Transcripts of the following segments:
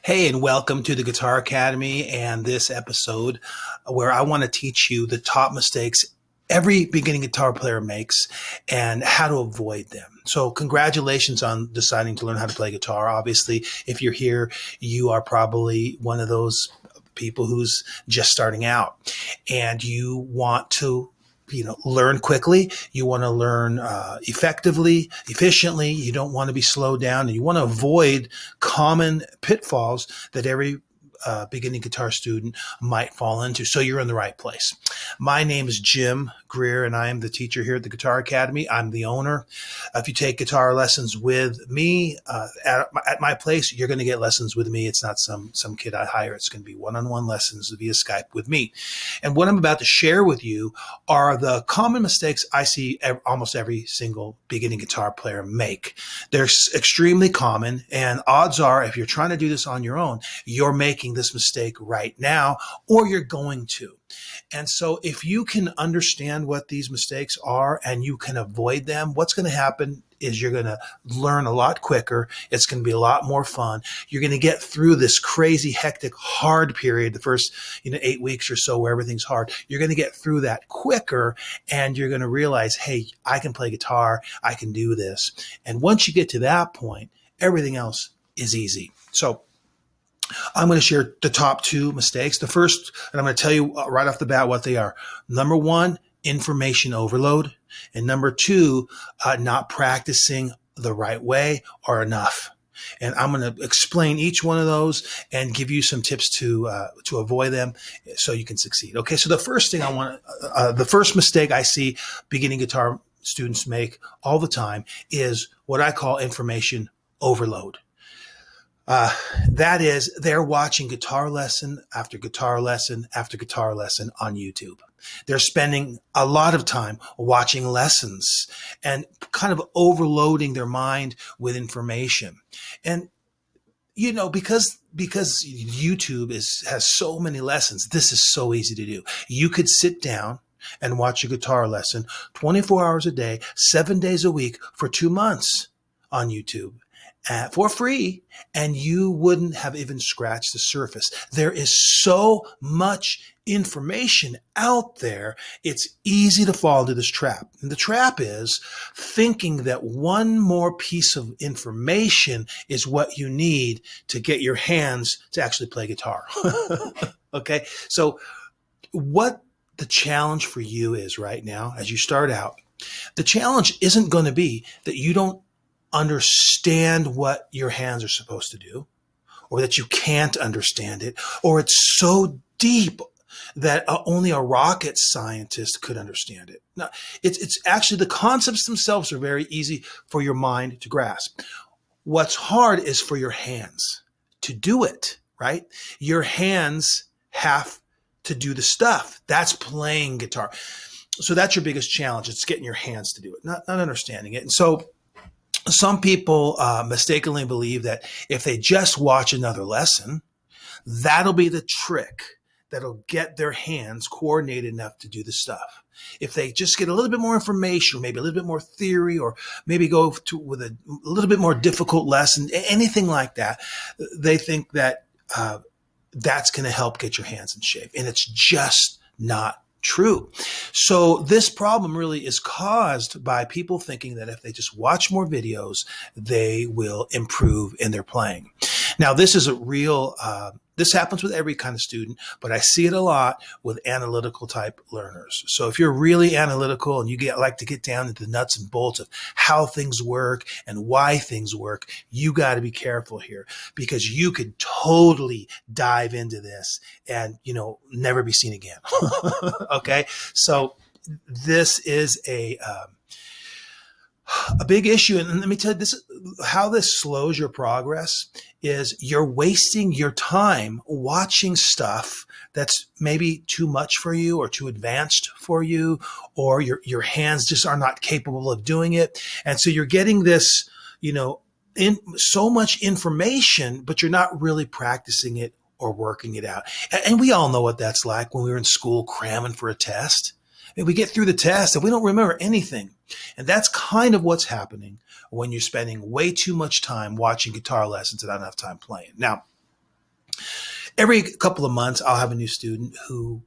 Hey, and welcome to the Guitar Academy and this episode where I want to teach you the top mistakes every beginning guitar player makes and how to avoid them. So congratulations on deciding to learn how to play guitar. Obviously, if you're here, you are probably one of those people who's just starting out and you want to learn quickly. You want to learn effectively, efficiently. You don't want to be slowed down, and you want to avoid common pitfalls that every beginning guitar student might fall into. So you're in the right place. My name is Jim Greer, and I am the teacher here at the Guitar Academy. I'm the owner. If you take guitar lessons with me at my place, you're going to get lessons with me. It's not some kid I hire. It's going to be one-on-one lessons via Skype with me. And what I'm about to share with you are the common mistakes I see almost every single beginning guitar player make. They're extremely common, and odds are if you're trying to do this on your own, you're making this mistake right now, or you're going to. And so if you can understand what these mistakes are and you can avoid them, what's going to happen is you're going to learn a lot quicker. It's going to be a lot more fun. You're going to get through this crazy, hectic, hard period, the first 8 weeks or so where everything's hard. You're going to get through that quicker, and you're going to realize, hey, I can play guitar. I can do this. And once you get to that point, everything else is easy. So I'm going to share the top two mistakes. The first, and I'm going to tell you right off the bat what they are. Number one, information overload. And number two, not practicing the right way or enough. And I'm going to explain each one of those and give you some tips to avoid them so you can succeed. Okay, so the first thing the first mistake I see beginning guitar students make all the time is what I call information overload. That is, they're watching guitar lesson after guitar lesson after guitar lesson on YouTube. They're spending a lot of time watching lessons and kind of overloading their mind with information. And because YouTube has so many lessons, this is so easy to do. You could sit down and watch a guitar lesson 24 hours a day, 7 days a week for 2 months on YouTube. For free, and you wouldn't have even scratched the surface. There is so much information out there, it's easy to fall into this trap. And the trap is thinking that one more piece of information is what you need to get your hands to actually play guitar. Okay, so what the challenge for you is right now as you start out, the challenge isn't going to be that you don't understand what your hands are supposed to do, or that you can't understand it, or it's so deep that only a rocket scientist could understand it. No, it's actually the concepts themselves are very easy for your mind to grasp. What's hard is for your hands to do it, right? Your hands have to do the stuff. That's playing guitar. So that's your biggest challenge. It's getting your hands to do it, not understanding it. And so some people mistakenly believe that if they just watch another lesson, that'll be the trick that'll get their hands coordinated enough to do the stuff. If they just get a little bit more information, or maybe a little bit more theory, or maybe go with a little bit more difficult lesson, anything like that, they think that that's going to help get your hands in shape. And it's just not true. So this problem really is caused by people thinking that if they just watch more videos, they will improve in their playing. Now, this is a real, this happens with every kind of student, but I see it a lot with analytical type learners. So if you're really analytical and you like to get down into the nuts and bolts of how things work and why things work, you got to be careful here, because you could totally dive into this and, never be seen again. Okay. So this is a big issue. And let me tell you how this slows your progress is you're wasting your time watching stuff that's maybe too much for you or too advanced for you, or your hands just are not capable of doing it. And so you're getting this, in so much information, but you're not really practicing it or working it out. And we all know what that's like when we were in school cramming for a test. And we get through the test and we don't remember anything. And that's kind of what's happening when you're spending way too much time watching guitar lessons and not enough time playing. Now, Every couple of months, I'll have a new student who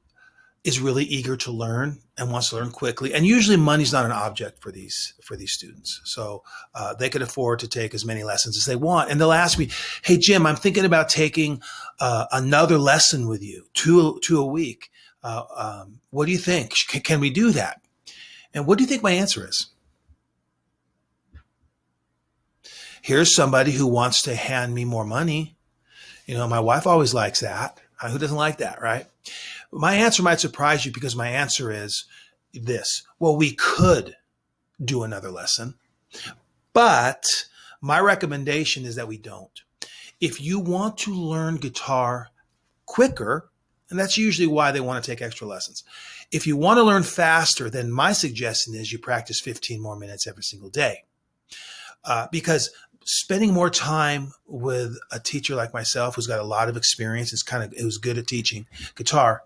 is really eager to learn and wants to learn quickly. And usually money's not an object for these students. So they can afford to take as many lessons as they want. And they'll ask me, hey, Jim, I'm thinking about taking another lesson with you, two a week. What do you think? Can we do that? And what do you think my answer is? Here's somebody who wants to hand me more money. My wife always likes that. Who doesn't like that, right? My answer might surprise you because my answer is this. Well, we could do another lesson, but my recommendation is that we don't. If you want to learn guitar quicker, and that's usually why they want to take extra lessons. If you want to learn faster, then my suggestion is you practice 15 more minutes every single day. Because spending more time with a teacher like myself, who's got a lot of experience, who's good at teaching guitar,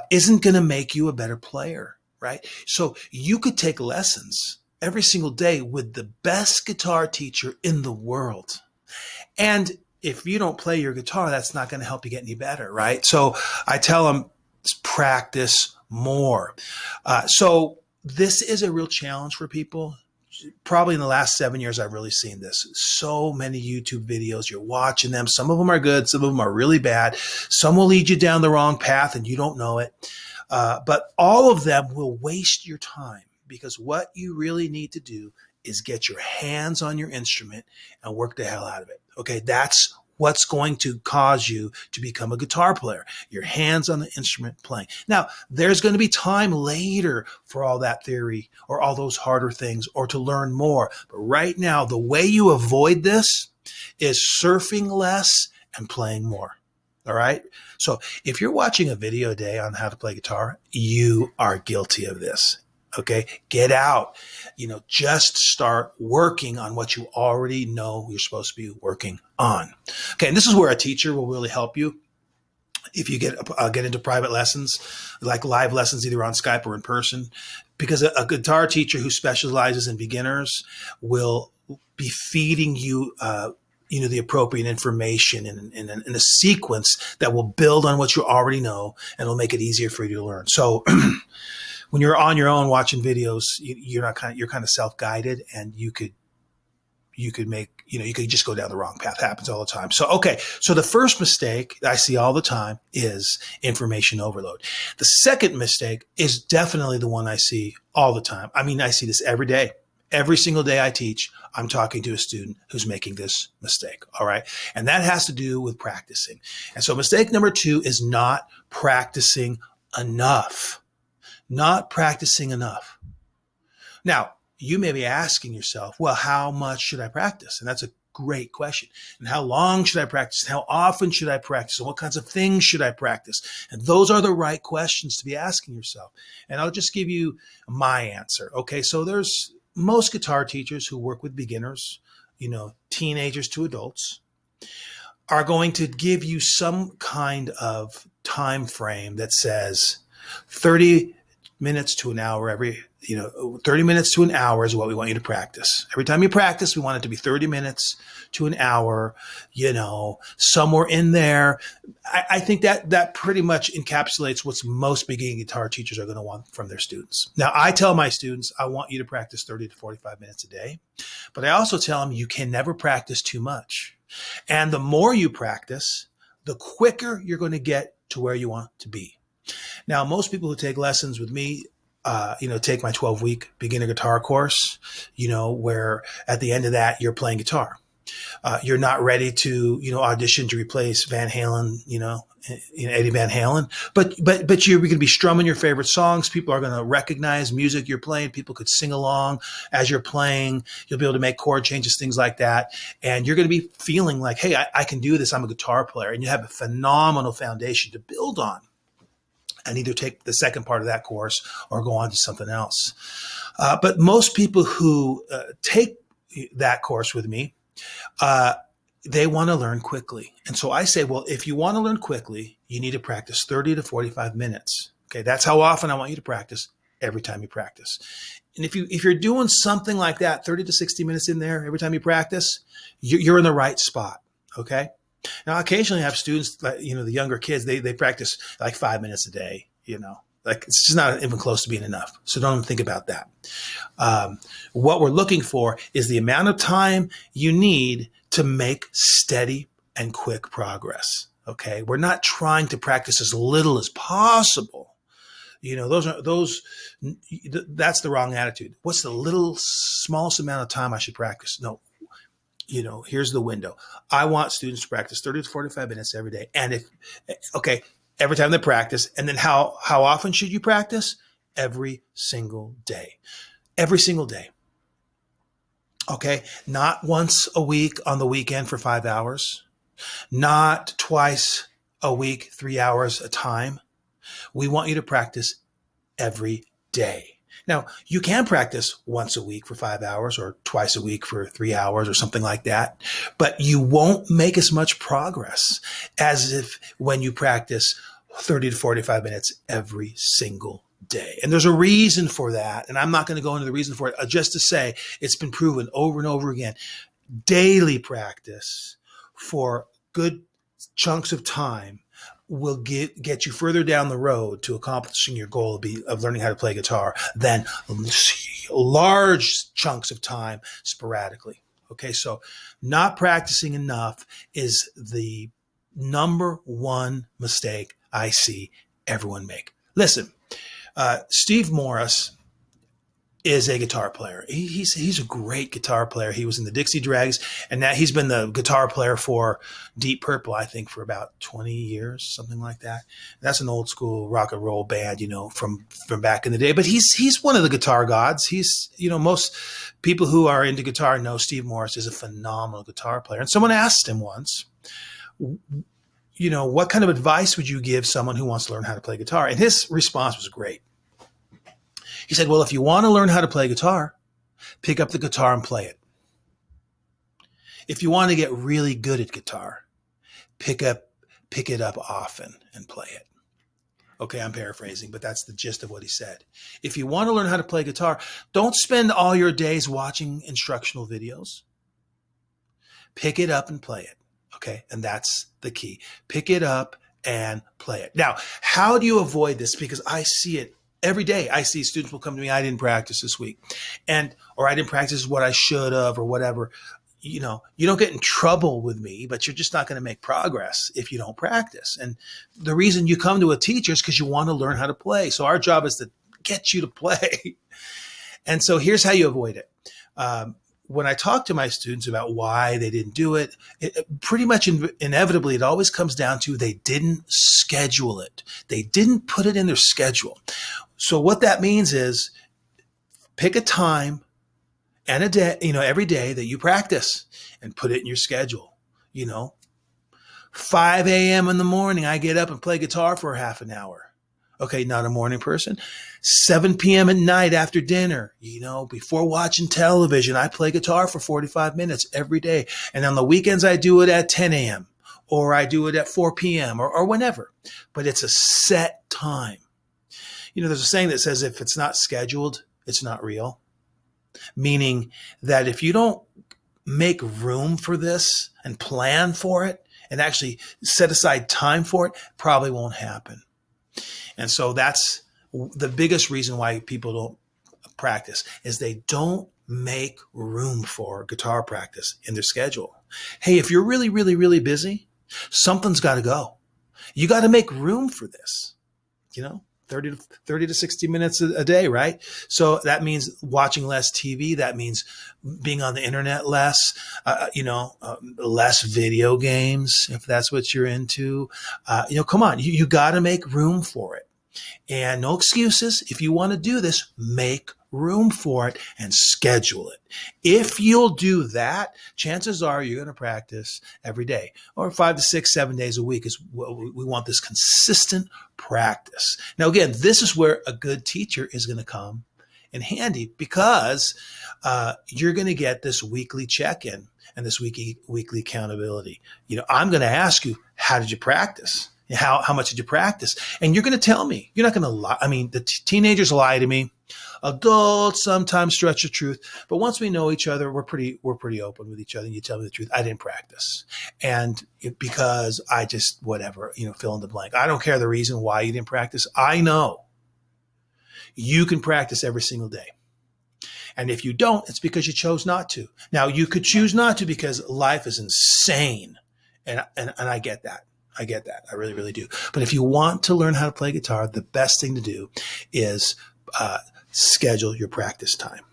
isn't going to make you a better player, right? So you could take lessons every single day with the best guitar teacher in the world. And if you don't play your guitar, that's not going to help you get any better, right? So I tell them, practice more. So this is a real challenge for people. Probably in the last 7 years, I've really seen this. So many YouTube videos, you're watching them. Some of them are good. Some of them are really bad. Some will lead you down the wrong path and you don't know it. But all of them will waste your time, because what you really need to do is get your hands on your instrument and work the hell out of it. Okay, that's what's going to cause you to become a guitar player. Your hands on the instrument playing. Now, there's going to be time later for all that theory or all those harder things or to learn more. But right now, the way you avoid this is surfing less and playing more. All right? So if you're watching a video a day on how to play guitar, you are guilty of this. Okay, get out, just start working on what you already know you're supposed to be working on. Okay, and this is where a teacher will really help you. If you get into private lessons, like live lessons, either on Skype or in person, because a guitar teacher who specializes in beginners will be feeding you, the appropriate information in a sequence that will build on what you already know and will make it easier for you to learn. So when you're on your own watching videos, you're kind of self-guided, and you could just go down the wrong path. It happens all the time. So the first mistake I see all the time is information overload. The second mistake is definitely the one I see all the time. I mean, I see this every day. Every single day I teach, I'm talking to a student who's making this mistake. All right. And that has to do with practicing. And so mistake number 2 is not practicing enough. Not practicing enough. Now, you may be asking yourself, well, how much should I practice? And that's a great question. And how long should I practice? How often should I practice? And what kinds of things should I practice? And those are the right questions to be asking yourself. And I'll just give you my answer. Okay, so there's most guitar teachers who work with beginners, teenagers to adults, are going to give you some kind of time frame that says 30 minutes to an hour 30 minutes to an hour is what we want you to practice. Every time you practice, we want it to be 30 minutes to an hour, somewhere in there. I think that pretty much encapsulates what most beginning guitar teachers are going to want from their students. Now, I tell my students, I want you to practice 30 to 45 minutes a day, but I also tell them you can never practice too much. And the more you practice, the quicker you're going to get to where you want to be. Now, most people who take lessons with me, take my 12-week beginner guitar course, where at the end of that, you're playing guitar. You're not ready to, audition to replace Van Halen, Eddie Van Halen, but you're going to be strumming your favorite songs. People are going to recognize music you're playing. People could sing along as you're playing. You'll be able to make chord changes, things like that. And you're going to be feeling like, hey, I can do this. I'm a guitar player. And you have a phenomenal foundation to build on. And either take the second part of that course or go on to something else. But most people who take that course with me, they want to learn quickly. And so I say, well, if you want to learn quickly, you need to practice 30 to 45 minutes. Okay, that's how often I want you to practice every time you practice. And if you're doing something like that, 30 to 60 minutes in there every time you practice, you're in the right spot. Okay. Now, occasionally I have students, like, the younger kids, they practice like 5 minutes a day, like it's just not even close to being enough. So don't even think about that. What we're looking for is the amount of time you need to make steady and quick progress. Okay. We're not trying to practice as little as possible. That's the wrong attitude. What's the smallest amount of time I should practice? No, here's the window. I want students to practice 30 to 45 minutes every day. And every time they practice. And then how often should you practice? Every single day. Every single day. Okay. Not once a week on the weekend for 5 hours. Not twice a week, 3 hours a time. We want you to practice every day. Now, you can practice once a week for 5 hours or twice a week for 3 hours or something like that, but you won't make as much progress as if when you practice 30 to 45 minutes every single day. And there's a reason for that. And I'm not going to go into the reason for it, just to say it's been proven over and over again. Daily practice for good chunks of time will get you further down the road to accomplishing your goal of learning how to play guitar than large chunks of time sporadically. Okay, so not practicing enough is the number one mistake I see everyone make. Listen, Steve Morris is a guitar player. He's a great guitar player. He was in the Dixie Dregs, and now he's been the guitar player for Deep Purple, I think, for about 20 years, something like that. That's an old school rock and roll band, from back in the day. But he's one of the guitar gods. He's, most people who are into guitar know Steve Morris is a phenomenal guitar player. And someone asked him once, what kind of advice would you give someone who wants to learn how to play guitar? And his response was great. He said, well, if you want to learn how to play guitar, pick up the guitar and play it. If you want to get really good at guitar, pick it up often and play it. Okay, I'm paraphrasing, but that's the gist of what he said. If you want to learn how to play guitar, don't spend all your days watching instructional videos. Pick it up and play it. Okay, and that's the key. Pick it up and play it. Now, how do you avoid this? Because I see it every day. I see students will come to me, I didn't practice this week, or I didn't practice what I should have, or whatever. You don't get in trouble with me, but you're just not going to make progress if you don't practice. And the reason you come to a teacher is because you want to learn how to play. So our job is to get you to play. And so here's how you avoid it. When I talk to my students about why they didn't do it, pretty much inevitably, it always comes down to they didn't schedule it. They didn't put it in their schedule. So what that means is pick a time and a day, every day that you practice and put it in your schedule. 5 a.m. in the morning, I get up and play guitar for half an hour. Okay, not a morning person. 7 p.m. at night after dinner, before watching television, I play guitar for 45 minutes every day. And on the weekends, I do it at 10 a.m. or I do it at 4 p.m. or whenever. But it's a set time. There's a saying that says if it's not scheduled, it's not real. Meaning that if you don't make room for this and plan for it and actually set aside time for it, probably won't happen. And so that's the biggest reason why people don't practice is they don't make room for guitar practice in their schedule. Hey, if you're really, really, really busy, something's got to go. You got to make room for this, 30 to 60 minutes a day, right? So that means watching less TV. That means being on the internet less, less video games, if that's what you're into. Come on, you got to make room for it. And no excuses. If you want to do this, make room for it and schedule it. If you'll do that, chances are you're going to practice every day or 5 to 6, 7 days a week is what we want, this consistent practice. Now, again, this is where a good teacher is going to come in handy because you're going to get this weekly check-in and this weekly accountability. I'm going to ask you, how did you practice? How much did you practice? And you're going to tell me. You're not going to lie. I mean, the teenagers lie to me. Adults sometimes stretch the truth, but once we know each other, we're pretty open with each other. You tell me the truth. I didn't practice, and because I just whatever, fill in the blank. I don't care the reason why you didn't practice. I know you can practice every single day. And if you don't, it's because you chose not to. Now, you could choose not to because life is insane. And I get that. I get that. I really, really do. But if you want to learn how to play guitar, the best thing to do is schedule your practice time.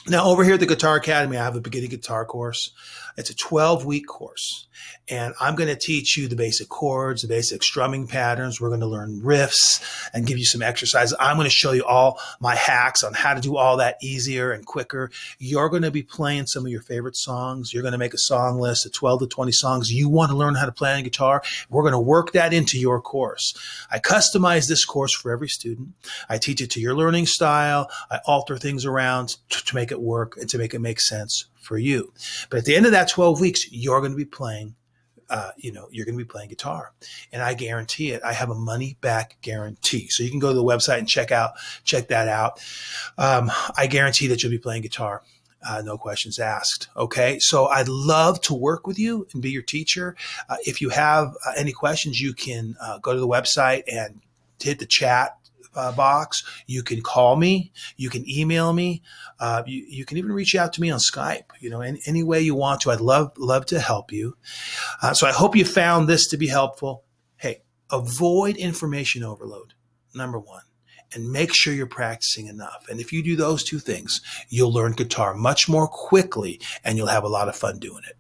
Now, over here at the Guitar Academy, I have a beginning guitar course. It's a 12-week course. And I'm going to teach you the basic chords, the basic strumming patterns. We're going to learn riffs and give you some exercises. I'm going to show you all my hacks on how to do all that easier and quicker. You're going to be playing some of your favorite songs. You're going to make a song list of 12 to 20 songs you want to learn how to play on guitar. We're going to work that into your course. I customize this course for every student. I teach it to your learning style. I alter things around to make it work and to make it make sense for you. But at the end of that 12 weeks, you're going to be playing you're going to be playing guitar, and I guarantee it. I have a money back guarantee. So you can go to the website and check that out. I guarantee that you'll be playing guitar. No questions asked. Okay. So I'd love to work with you and be your teacher. If you have any questions, you can go to the website and hit the chat box. You can call me. You can email me. You can even reach out to me on Skype, in any way you want to. I'd love to help you. So I hope you found this to be helpful. Hey, avoid information overload, number one, and make sure you're practicing enough. And if you do those two things, you'll learn guitar much more quickly and you'll have a lot of fun doing it.